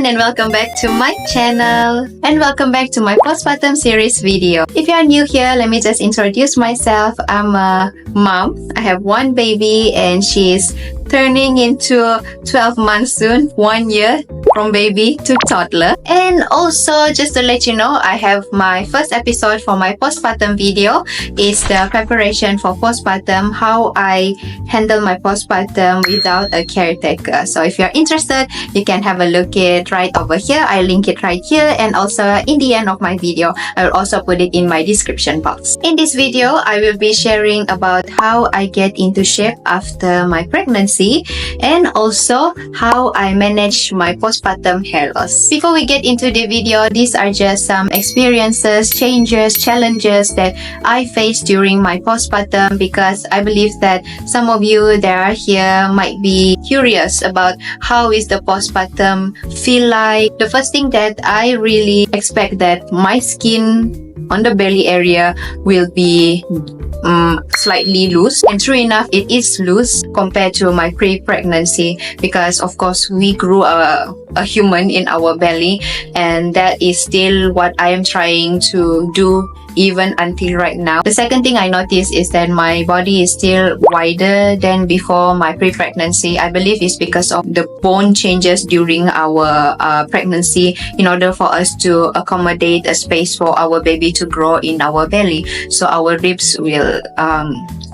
everyone, and welcome back to my channel and welcome back to my postpartum series video. If you are new here, let me just introduce myself. I'm a mom. I have one baby and she's turning into 12 months soon, 1 year from baby to toddler. And also, just to let you know, I have my first episode for my postpartum video. It's the preparation for postpartum, how I handle my postpartum without a caretaker. So if you're interested, you can have a look at right over here. I link it right here, and also in the end of my video, I will also put it in my description box. In this video, I will be sharing about how I get into shape after my pregnancy and also how I manage my postpartum hair loss. Before we get into the video, these are just some experiences, changes, challenges that I faced during my postpartum, because I believe that some of you that are here might be curious about how is the postpartum feel like. The first thing that I really expect that my skin on the belly area will be slightly loose, and true enough, it is loose compared to my pre-pregnancy, because of course we grew a human in our belly, and that is still what I am trying to do even until right now. The second thing I noticed is that my body is still wider than before my pre-pregnancy. I believe it's because of the bone changes during our pregnancy in order for us to accommodate a space for our baby to grow in our belly. So our ribs will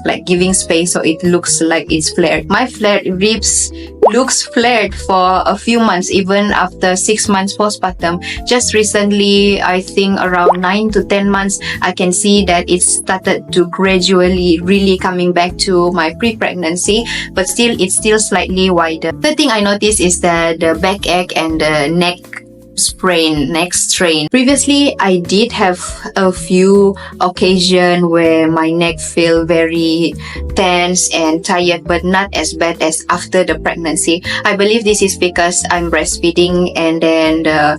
like giving space, so it looks like it's flared. My flared ribs looks flared for a few months, even after 6 months postpartum. Just recently, I think around 9 to 10 months, I can see that it started to gradually really coming back to my pre-pregnancy, but still it's still slightly wider. The thing I noticed is that the backache and the neck strain. Previously, I did have a few occasions where my neck feel very tense and tired, but not as bad as after the pregnancy. I believe this is because I'm breastfeeding, and then the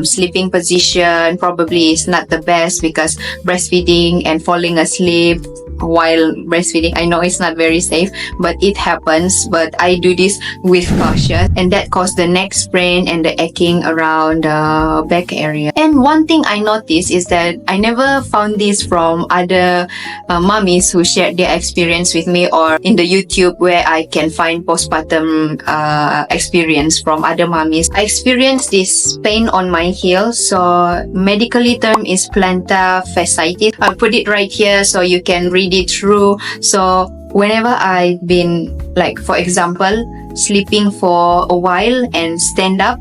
sleeping position probably is not the best, because breastfeeding and falling asleep while breastfeeding, I know it's not very safe, but it happens. But I do this with caution, and that caused the neck sprain and the aching around the back area. And one thing I noticed is that I never found this from other mommies who shared their experience with me, or in the YouTube where I can find postpartum experience from other mommies. I experienced this pain on my heel, so medically term is plantar fasciitis. I'll put it right here so you can read it through. So whenever I've been, like for example, sleeping for a while and stand up,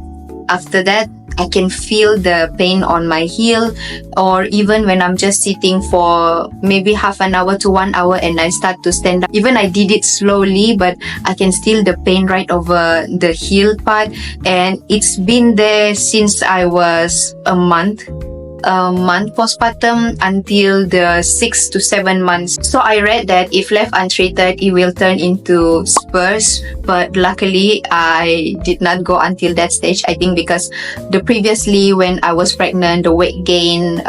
after that I can feel the pain on my heel. Or even when I'm just sitting for maybe half an hour to 1 hour and I start to stand up, even I did it slowly, but I can feel the pain right over the heel part. And it's been there since I was a month postpartum until the 6 to 7 months. So I read that if left untreated, it will turn into spurs, but luckily I did not go until that stage. I think because the previously when I was pregnant, the weight gain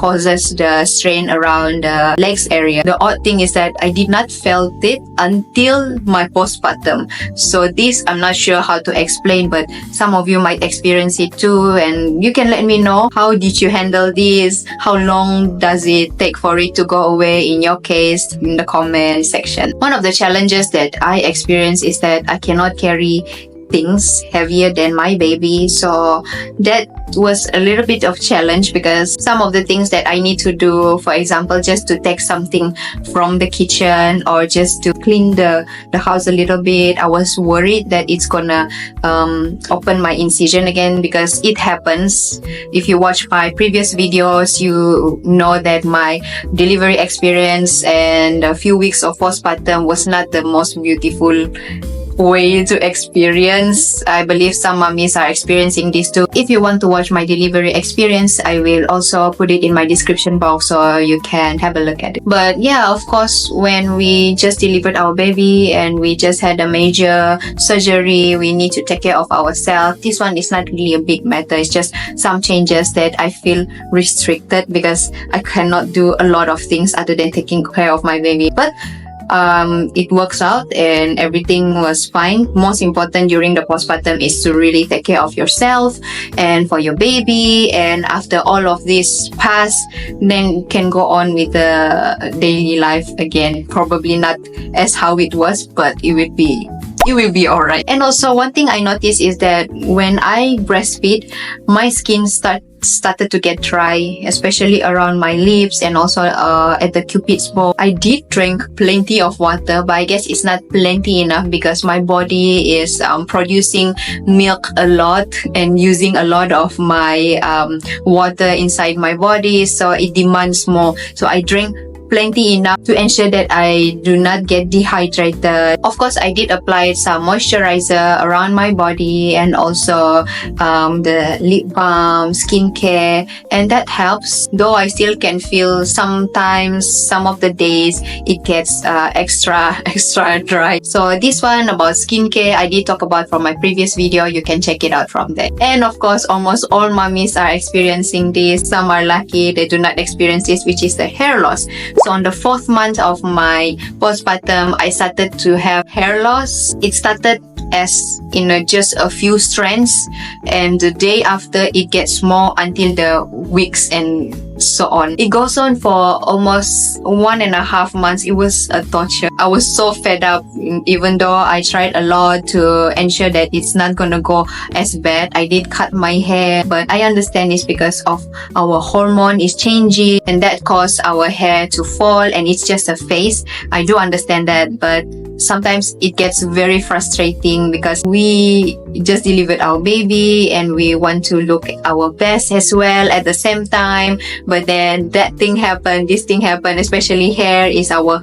causes the strain around the legs area. The odd thing is that I did not felt it until my postpartum. So this I'm not sure how to explain, but some of you might experience it too, and you can let me know how did you handle this, how long does it take for it to go away in your case, in the comment section. One of the challenges that I experience is that I cannot carry things heavier than my baby, so that was a little bit of challenge, because some of the things that I need to do, for example, just to take something from the kitchen or just to clean the house a little bit, I was worried that it's gonna open my incision again, because it happens. If you watch my previous videos, you know that my delivery experience and a few weeks of postpartum was not the most beautiful way to experience. I believe some mommies are experiencing this too. If you want to watch my delivery experience, I will also put it in my description box so you can have a look at it. But yeah, of course, when we just delivered our baby and we just had a major surgery, we need to take care of ourselves. This one is not really a big matter. It's just some changes that I feel restricted because I cannot do a lot of things other than taking care of my baby. But it works out and everything was fine. Most important during the postpartum is to really take care of yourself and for your baby, and after all of this pass, then can go on with the daily life again. Probably not as how it was, but it will be alright. And also one thing I noticed is that when I breastfeed, my skin started to get dry, especially around my lips and also at the cupid's bow. I did drink plenty of water, but I guess it's not plenty enough because my body is producing milk a lot and using a lot of my water inside my body, so it demands more. So I drink plenty enough to ensure that I do not get dehydrated. Of course, I did apply some moisturizer around my body and also the lip balm, skincare, and that helps. Though I still can feel sometimes, some of the days, it gets extra dry. So this one about skincare, I did talk about from my previous video. You can check it out from there. And of course, almost all mummies are experiencing this. Some are lucky they do not experience this, which is the hair loss. So on the 4th month of my postpartum, I started to have hair loss. It started as just a few strands, and the day after it gets more until the weeks and so on. It goes on for almost 1.5 months. It was a torture. I was so fed up, even though I tried a lot to ensure that it's not gonna go as bad. I did cut my hair, but I understand it's because of our hormone is changing and that caused our hair to fall, and it's just a phase. I do understand that, but sometimes it gets very frustrating because we just delivered our baby and we want to look our best as well at the same time, but then that thing happened, this thing happened. Especially hair is our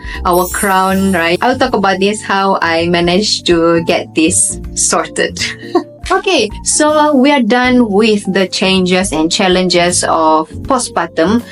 crown, right? I'll talk about this, how I managed to get this sorted. Okay, so we are done with the changes and challenges of postpartum.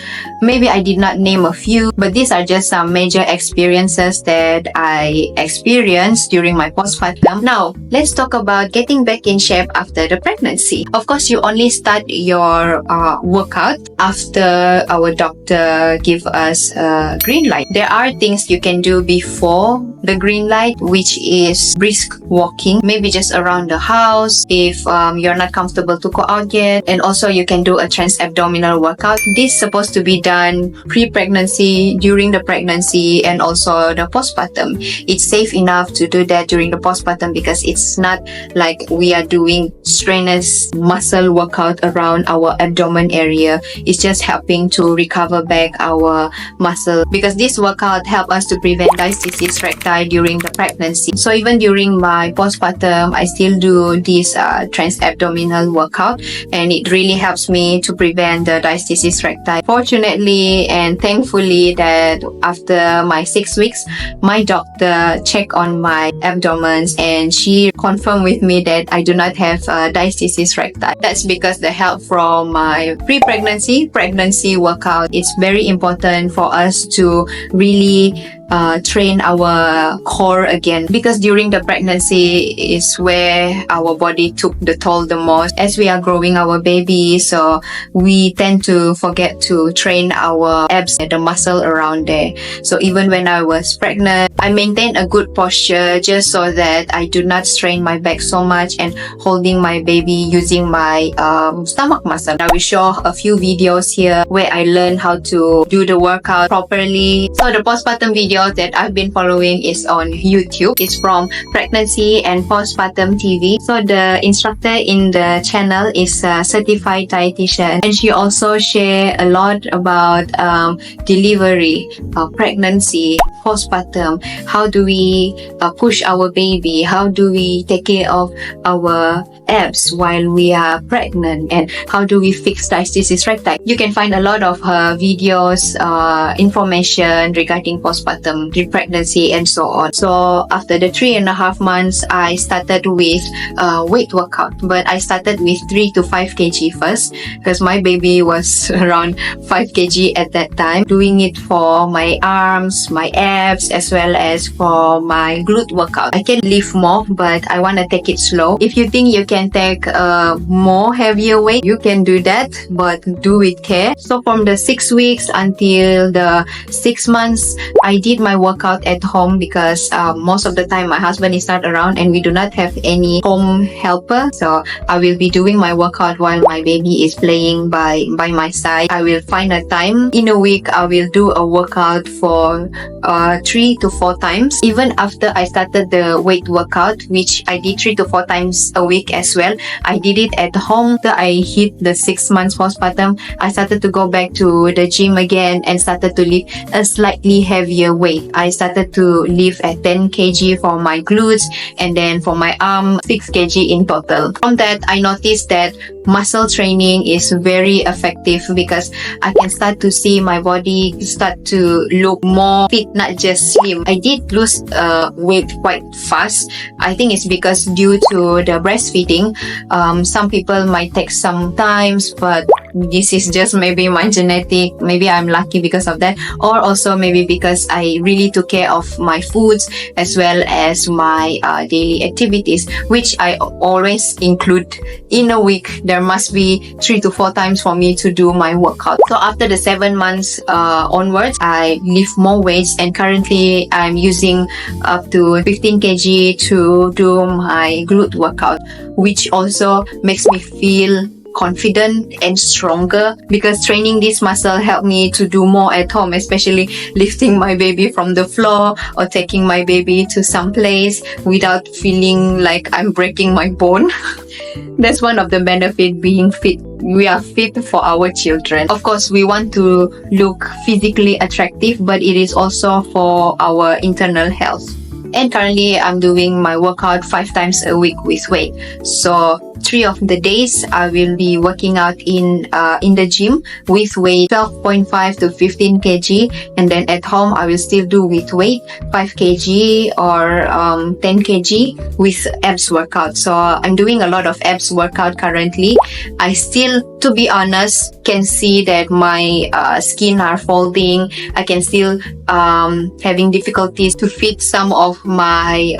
Maybe I did not name a few, but these are just some major experiences that I experienced during my postpartum. Now, let's talk about getting back in shape after the pregnancy. Of course, you only start your workout after our doctor give us a green light. There are things you can do before the green light, which is brisk walking, maybe just around the house if you're not comfortable to go out yet. And also you can do a trans-abdominal workout. This is supposed to be done pre-pregnancy, during the pregnancy, and also the postpartum. It's safe enough to do that during the postpartum because it's not like we are doing strenuous muscle workout around our abdomen area. It's just helping to recover back our muscle, because this workout help us to prevent diastasis recti during the pregnancy. So even during my postpartum, I still do this trans-abdominal workout, and it really helps me to prevent the diastasis recti. Fortunately and thankfully that after my 6 weeks, my doctor checked on my abdomen and she confirmed with me that I do not have diastasis recti. That's because the help from my pregnancy workout. It's very important for us to really train our core again, because during the pregnancy is where our body took the toll the most as we are growing our baby. So we tend to forget to train our abs and the muscle around there. So even when I was pregnant, I maintained a good posture just so that I do not strain my back so much and holding my baby using my stomach muscle. I will show a few videos here where I learned how to do the workout properly. So the postpartum video that I've been following is on YouTube. It's from Pregnancy and Postpartum TV. So the instructor in the channel is a certified dietitian, and she also share a lot about delivery, pregnancy, postpartum. How do we push our baby? How do we take care of our abs while we are pregnant? And how do we fix diastasis recti? You can find a lot of her videos, information regarding postpartum, pregnancy, and so on. So after the 3.5 months, I started with weight workout, but I started with 3 to 5 kg first because my baby was around 5 kg at that time. Doing it for my arms, my abs, abs as well as for my glute workout. I can lift more, but I want to take it slow. If you think you can take more heavier weight, you can do that, but do with care. So from the 6 weeks until the 6 months, I did my workout at home because most of the time my husband is not around and we do not have any home helper. So I will be doing my workout while my baby is playing by my side. I will find a time in a week. I will do a workout for 3 to 4 times. Even after I started the weight workout, which I did 3 to 4 times a week as well, I did it at home. After I hit the 6 months postpartum, I started to go back to the gym again and started to lift a slightly heavier weight. I started to lift at 10 kg for my glutes, and then for my arm 6 kg in total. From that, I noticed that muscle training is very effective because I can start to see my body start to look more fit, not just slim. I did lose weight quite fast. I think it's because due to the breastfeeding. Some people might take some times, but this is just maybe my genetic. Maybe I'm lucky because of that, or also maybe because I really took care of my foods as well as my daily activities, which I always include in a week. There must be 3 to 4 times for me to do my workout. So after the 7 months onwards, I lift more weights, and currently I'm using up to 15 kg to do my glute workout, which also makes me feel confident and stronger because training this muscle helped me to do more at home, especially lifting my baby from the floor or taking my baby to some place without feeling like I'm breaking my bone. That's one of the benefits being fit. We are fit for our children. Of course, we want to look physically attractive, but it is also for our internal health. And currently, I'm doing my workout 5 times a week with weight. So 3 of the days I will be working out in the gym with weight 12.5 to 15 kg, and then at home I will still do with weight 5 kg or 10 kg with abs workout. So I'm doing a lot of abs workout currently. I still, to be honest, can see that my skin are folding. I can still having difficulties to fit some of my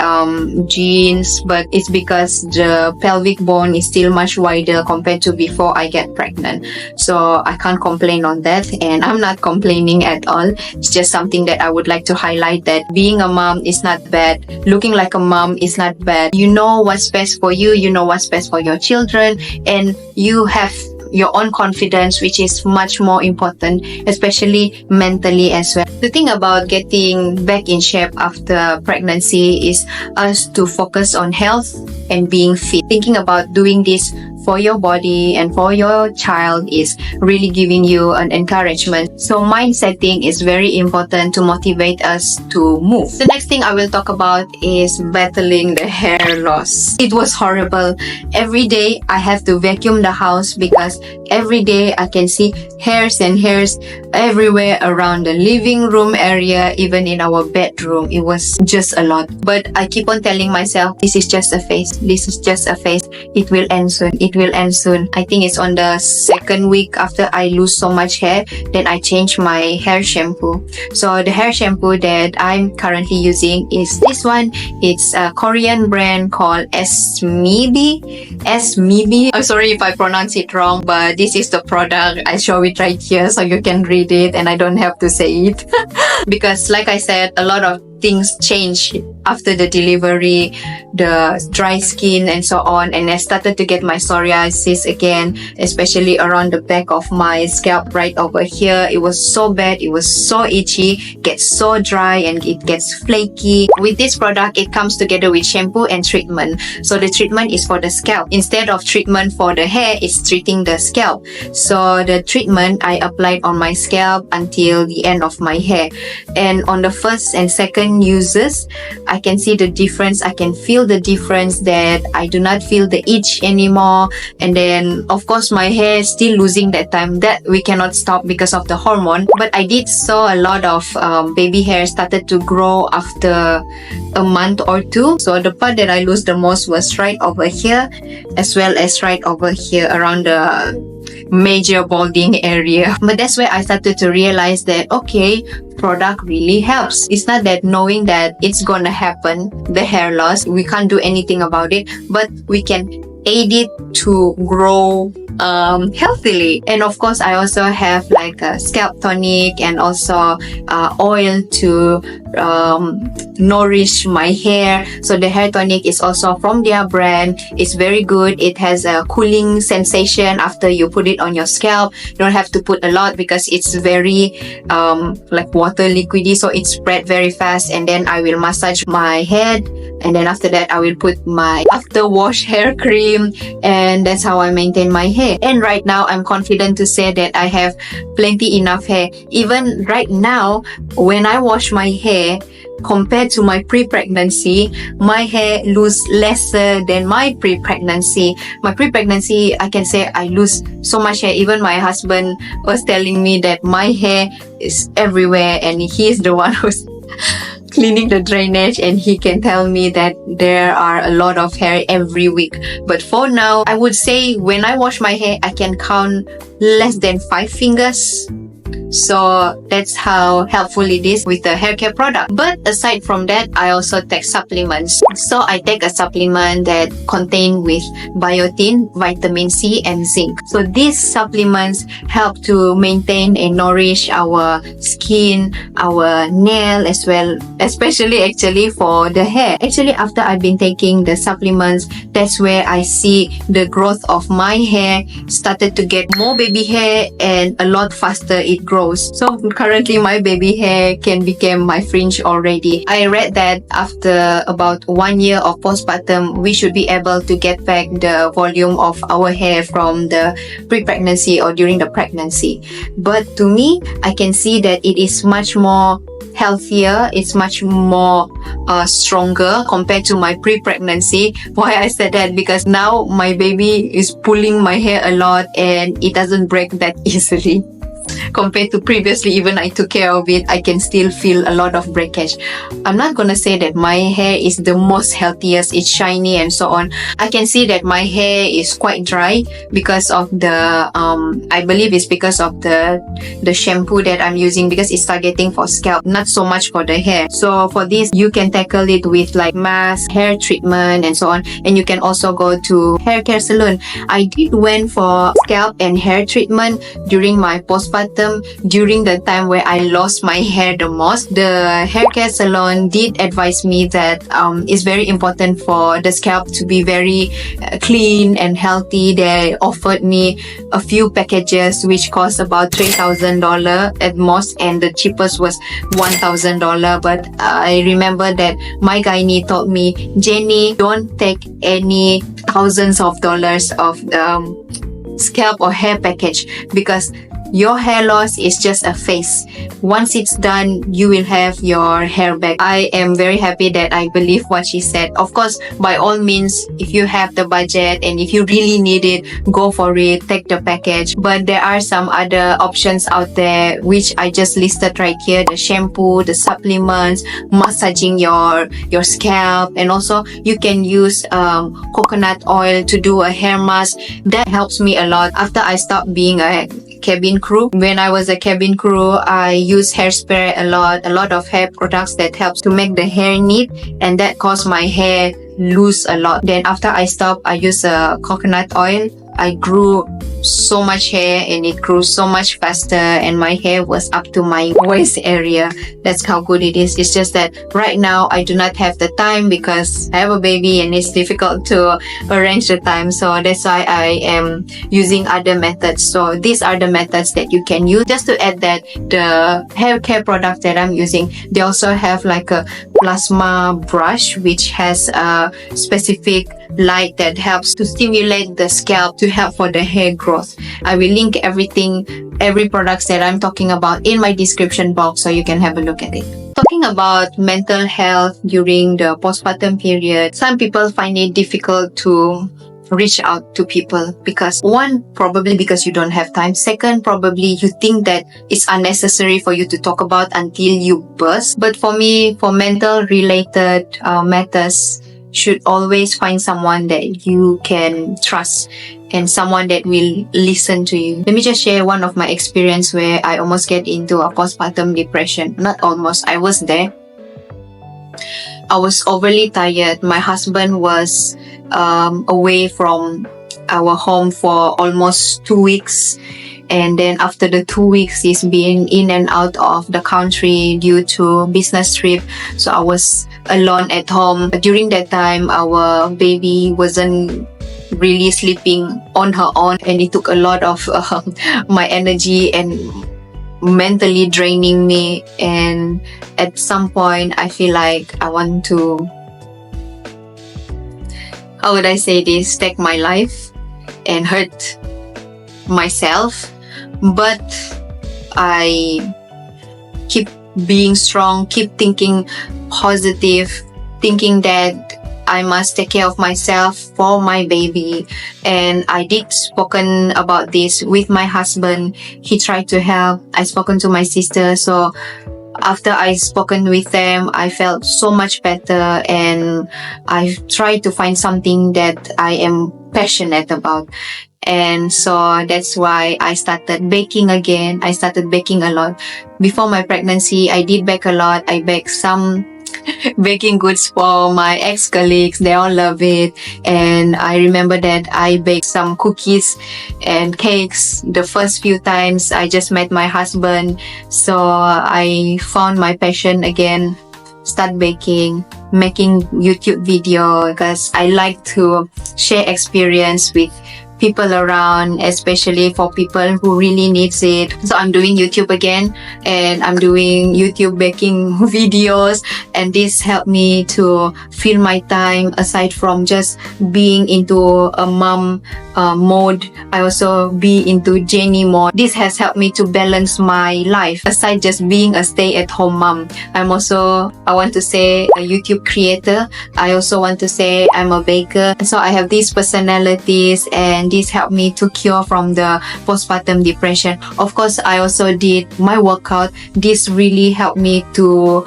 jeans, but it's because the pelvic bone is still much wider compared to before I get pregnant. So I can't complain on that, and I'm not complaining at all. It's just something that I would like to highlight, that being a mom is not bad. Looking like a mom is not bad. You know what's best for you. You know what's best for your children, and you have your own confidence, which is much more important, especially mentally as well. The thing about getting back in shape after pregnancy is us to focus on health and being fit. Thinking about doing this for your body and for your child is really giving you an encouragement. So mind setting is very important to motivate us to move. The next thing I will talk about is battling the hair loss. It was horrible. Every day I have to vacuum the house because every day I can see hairs and hairs everywhere around the living room area, even in our bedroom. It was just a lot. But I keep on telling myself, this is just a phase. This is just a phase. It will end soon. It will end soon. I think it's on the 2nd week after I lose so much hair, then I changed my hair shampoo. So the hair shampoo that I'm currently using is this one. It's a Korean brand called Esmibi. I'm sorry if I pronounce it wrong, but this is the product. I show it right here so you can read it and I don't have to say it. Because like I said, a lot of things change after the delivery, the dry skin and so on, and I started to get my psoriasis again, especially around the back of my scalp right over here. It was so bad, it was so itchy, gets so dry and it gets flaky. With this product, it comes together with shampoo and treatment. So the treatment is for the scalp. Instead of treatment for the hair, it's treating the scalp. So the treatment I applied on my scalp until the end of my hair, and on the first and second uses, I can see the difference. I can feel the difference that I do not feel the itch anymore. And then of course my hair is still losing that time. That we cannot stop because of the hormone. But I did saw a lot of baby hair started to grow after a month or 2. So the part that I lose the most was right over here, as well as right over here around the major balding area. But that's where I started to realize that, okay, product really helps. It's not that knowing that it's gonna happen, the hair loss, we can't do anything about it, but we can aid it to grow healthily. And of course, I also have like a scalp tonic and also oil to nourish my hair. So the hair tonic is also from their brand. It's very good. It has a cooling sensation after you put it on your scalp. You don't have to put a lot because it's very like water liquidy, so it spread very fast. And then I will massage my head, and then after that I will put my after wash hair cream, and that's how I maintain my hair. And right now I'm confident to say that I have plenty enough hair. Even right now, when I wash my hair, compared to my pre-pregnancy, my hair lose lesser than my pre-pregnancy. My pre-pregnancy, I can say I lose so much hair. Even my husband was telling me that my hair is everywhere, and he's the one who's cleaning the drainage, and he can tell me that there are a lot of hair every week. But for now, I would say when I wash my hair, I can count less than 5 fingers. So that's how helpful it is with the hair care product. But aside from that, I also take supplements. So I take a supplement that contain with biotin, vitamin C, and zinc. So these supplements help to maintain and nourish our skin, our nail as well, especially actually for the hair. Actually, after I've been taking the supplements, that's where I see the growth of my hair started to get more baby hair, and a lot faster it grows. So currently my baby hair can become my fringe already. I read that after about 1 year of postpartum, we should be able to get back the volume of our hair from the pre-pregnancy or during the pregnancy. But to me, I can see that it is much more healthier, it's much more stronger compared to my pre-pregnancy. Why I said that? Because now my baby is pulling my hair a lot and it doesn't break that easily. Compared to previously, even I took care of it, I can still feel a lot of breakage. I'm not gonna say that my hair is the most healthiest, it's shiny and so on. I can see that my hair is quite dry because of the I believe it's because of the shampoo that I'm using, because it's targeting for scalp, not so much for the hair. So for this, you can tackle it with like mask, hair treatment and so on. And you can also go to hair care salon. I did went for scalp and hair treatment during my postpartum, during the time where I lost my hair the most. The hair care salon did advise me that it's very important for the scalp to be very clean and healthy. They offered me a few packages which cost about $3,000 at most, and the cheapest was $1,000. But I remember that my gynae told me, Jenny, don't take any thousands of dollars of scalp or hair package, because your hair loss is just a phase. Once it's done, you will have your hair back. I am very happy that I believe what she said. Of course, by all means, if you have the budget and if you really need it, go for it, take the package. But there are some other options out there which I just listed right here: the shampoo, the supplements, massaging your scalp, and also you can use coconut oil to do a hair mask. That helps me a lot after I stopped being a cabin crew. When I was a cabin crew, I used hairspray a lot of hair products that helps to make the hair neat, and that caused my hair lose a lot. Then after I stopped, I used coconut oil. I grew so much hair, and it grew so much faster, and my hair was up to my waist area. That's how good it is. It's just that right now I do not have the time because I have a baby and it's difficult to arrange the time. So that's why I am using other methods. So these are the methods that you can use. Just to add that the hair care product that I'm using, they also have like a plasma brush which has a specific light that helps to stimulate the scalp to help for the hair growth. I will link every products that I'm talking about in my description box so you can have a look at it. Talking about mental health during the postpartum period, some people find it difficult to reach out to people because one, probably because you don't have time. Second, probably you think that it's unnecessary for you to talk about until you burst. But for me, for mental related matters, should always find someone that you can trust and someone that will listen to you. Let me just share one of my experience where I almost get into a postpartum depression. Not almost, I was there. I was overly tired. My husband was away from our home for almost 2 weeks. And then after the 2 weeks, he's been in and out of the country due to business trip. So I was alone at home. During that time, our baby wasn't really sleeping on her own, and it took a lot of my energy and mentally draining me. And at some point, I feel like I want to, how would I say this, take my life and hurt myself. But I keep being strong, keep thinking positive, thinking that I must take care of myself for my baby. And I did spoken about this with my husband. He tried to help. I spoken to my sister. So after I spoken with them, I felt so much better, and I tried to find something that I am passionate about. And so that's why I started baking again. I started baking a lot. Before my pregnancy, I did bake a lot. I baked some baking goods for my ex-colleagues. They all love it. And I remember that I baked some cookies and cakes the first few times I just met my husband. So I found my passion again, start baking, making YouTube video, because I like to share experience with people around, especially for people who really needs it. So I'm doing YouTube again, and I'm doing YouTube baking videos, and this helped me to fill my time aside from just being into a mom mode. I also be into Jenny mode. This has helped me to balance my life aside just being a stay-at-home mom. I'm also, I want to say, a YouTube creator. I also want to say I'm a baker. So I have these personalities, and this helped me to cure from the postpartum depression. Of course, I also did my workout. This really helped me to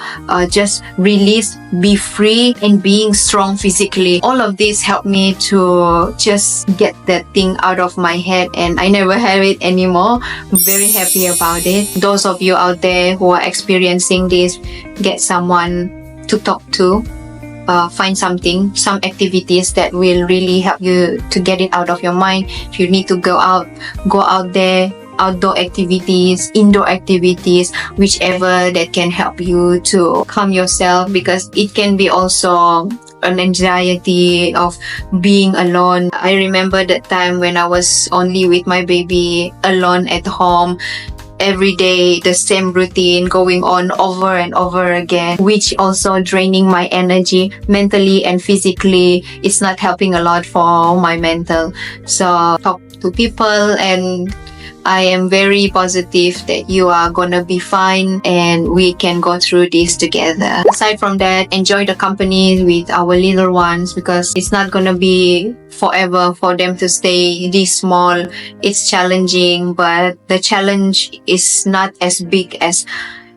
just release, be free, and being strong physically. All of this helped me to just get that thing out of my head, and I never have it anymore. I'm very happy about it. Those of you out there who are experiencing this, get someone to talk to. Find something, some activities that will really help you to get it out of your mind. If you need to go out there, outdoor activities, indoor activities, whichever that can help you to calm yourself, because it can be also an anxiety of being alone. I remember that time when I was only with my baby alone at home. Every day, the same routine going on over and over again, which also draining my energy mentally and physically. It's not helping a lot for my mental. So talk to people, and I am very positive that you are gonna be fine, and we can go through this together. Aside from that, enjoy the company with our little ones, because it's not gonna be forever for them to stay this small. It's challenging, but the challenge is not as big as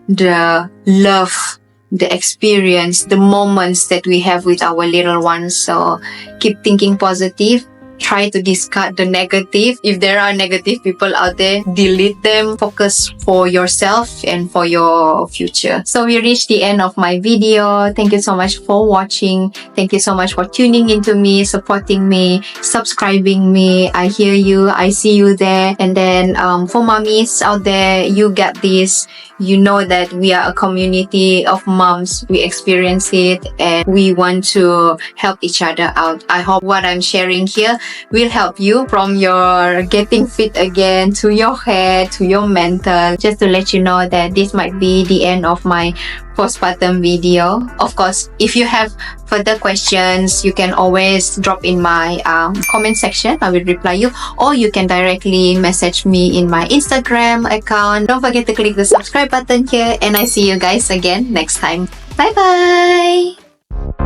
the love, the experience, the moments that we have with our little ones. So keep thinking positive. Try to discard the negative. If there are negative people out there, delete them. Focus for yourself and for your future. So we reached the end of my video. Thank you so much for watching. Thank you so much for tuning into me, supporting me, subscribing me. I hear you. I see you there. And then for mommies out there, you get this. You know that we are a community of moms. We experience it, and we want to help each other out. I hope what I'm sharing here will help you from your getting fit again to your head, to your mental. Just to let you know that this might be the end of my postpartum video. Of course, if you have further questions, you can always drop in my comment section. I will reply you, or you can directly message me in my Instagram account. Don't forget to click the subscribe button here, and I see you guys again next time. Bye bye.